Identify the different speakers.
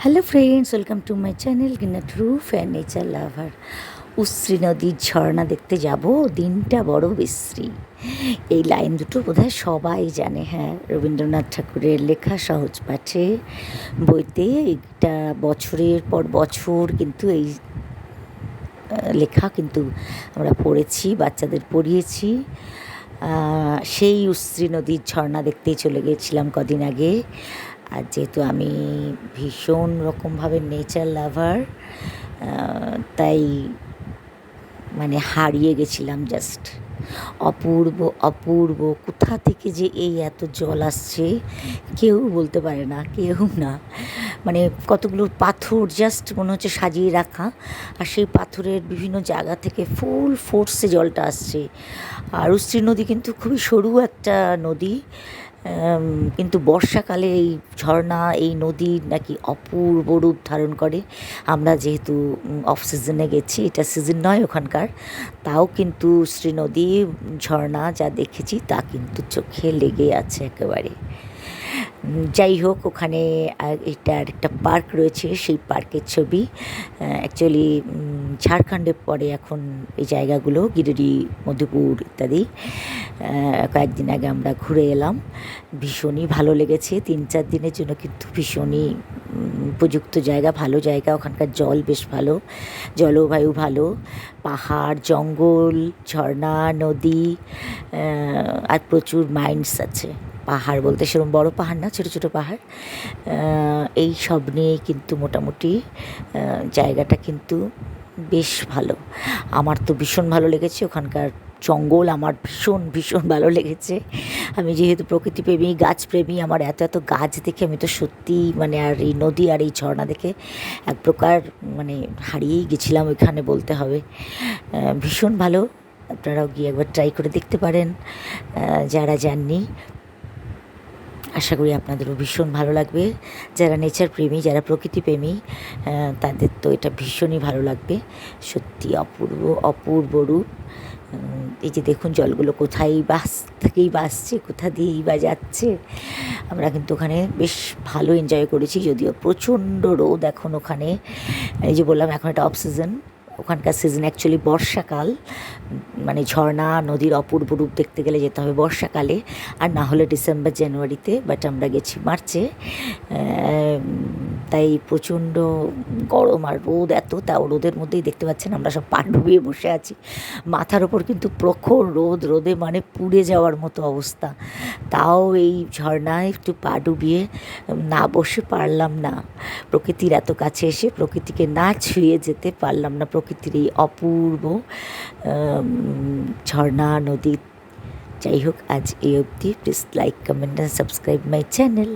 Speaker 1: Hello friends, welcome to my channel কিনা true fan nature লাভার। উশ্রী নদীর ঝর্ণা দেখতে যাব, দিনটা বড় বিশ্রী। এই লাইন দুটো বোধহয় সবাই জানে। হ্যাঁ, রবীন্দ্রনাথ ঠাকুরের লেখা সহজ পাঠে বইতে এটা বছরের পর বছর কিন্তু এই লেখা কিন্তু আমরা পড়েছি, বাচ্চাদের পড়িয়েছি। সেই উশ্রী নদীর ঝর্ণা দেখতেই চলে গিয়েছিলাম কদিন আগে। আর যেহেতু আমি ভীষণ রকমভাবে নেচার লাভার, তাই মানে হারিয়ে গেছিলাম জাস্ট। অপূর্ব অপূর্ব, কোথা থেকে যে এই এত জল আসছে কেউ বলতে পারে না, কেউ না। মানে কতগুলো পাথর জাস্ট মনে হচ্ছে সাজিয়ে রাখা, আর সেই পাথরের বিভিন্ন জায়গা থেকে ফুল ফোর্সে জলটা আসছে। আর উশ্রী নদী কিন্তু খুবই সরু একটা নদী, কিন্তু বর্ষাকালে এই ঝর্ণা, এই নদী নাকি অপূর্ব রূপ ধারণ করে। আমরা যেহেতু অফ সিজনে গেছি, এটা সিজন নয় ওখানকার, তাও কিন্তু শ্রী নদী ঝর্ণা যা দেখেছি তা কিন্তু চোখে লেগে আছে একেবারে। যাই হোক, ওখানে এটার একটা পার্ক রয়েছে, সেই পার্কের ছবি। অ্যাকচুয়ালি ঝাড়খণ্ডে পড়ে এখন এই জায়গাগুলো, গিরিডি, মধুপুর ইত্যাদি। কয়েকদিন আগে আমরা ঘুরে এলাম, ভীষণই ভালো লেগেছে। 3-4 দিনের জন্য কিন্তু ভীষণই উপযুক্ত জায়গা, ভালো জায়গা। ওখানকার জল বেশ ভালো, জলবায়ু ভালো, পাহাড়, জঙ্গল, ঝর্ণা, নদী, আর প্রচুর মাইন্ডস আছে। পাহাড় বলতে সেরকম বড় পাহাড় না, ছোটো ছোটো পাহাড়। এই সব নিয়ে কিন্তু মোটামুটি জায়গাটা কিন্তু বেশ ভালো। আমার তো ভীষণ ভালো লেগেছে ওখানকার জঙ্গল, আমার ভীষণ ভীষণ ভালো লেগেছে। আমি যেহেতু প্রকৃতিপ্রেমী, গাছপ্রেমী, আমার এত এত গাছ দেখে আমি তো সত্যিই মানে, আর এই নদী আর এই ঝর্ণা দেখে এক প্রকার মানে হারিয়েই গেছিলাম ওইখানে বলতে হবে। ভীষণ ভালো, আপনারাও গিয়ে একবার ট্রাই করে দেখতে পারেন যারা যাননি। আশা করি আপনাদেরও ভীষণ ভালো লাগবে। যারা নেচার প্রেমী, যারা প্রকৃতিপ্রেমী, তাদের তো এটা ভীষণই ভালো লাগবে। সত্যি অপূর্ব অপূর্ব রূপ। এই যে দেখুন, জলগুলো কোথায় থেকেই আসছে, কোথা দিয়েই বা যাচ্ছে। আমরা কিন্তু ওখানে বেশ ভালো এনজয় করেছি, যদিও প্রচণ্ড রোদ এখন ওখানে। এই যে বললাম, এখন এটা অফ সিজন, ওখানকার সিজন অ্যাকচুয়ালি বর্ষাকাল। মানে ঝর্ণা, নদীর অপূর্ব রূপ দেখতে গেলে যেতে হবে বর্ষাকালে, আর না হলে ডিসেম্বর জানুয়ারিতে, বাট আমরা গেছি মার্চে। তাই প্রচণ্ড গরম আর রোদ এত, তাও রোদের মধ্যেই দেখতে পাচ্ছেন আমরা সব পা ডুবিয়ে বসে আছি। মাথার ওপর কিন্তু প্রখর রোদ, রোদে মানে পুড়ে যাওয়ার মতো অবস্থা। তাও এই ঝর্ণায় একটু পা ডুবিয়ে না বসে পারলাম না। প্রকৃতির এত কাছে এসে প্রকৃতিকে না ছুঁয়ে যেতে পারলাম না, প্রকৃতির এই অপূর্ব ঝর্ণা, নদী। যাই হোক, আজ এই অবধি। Please like, comment and subscribe my channel.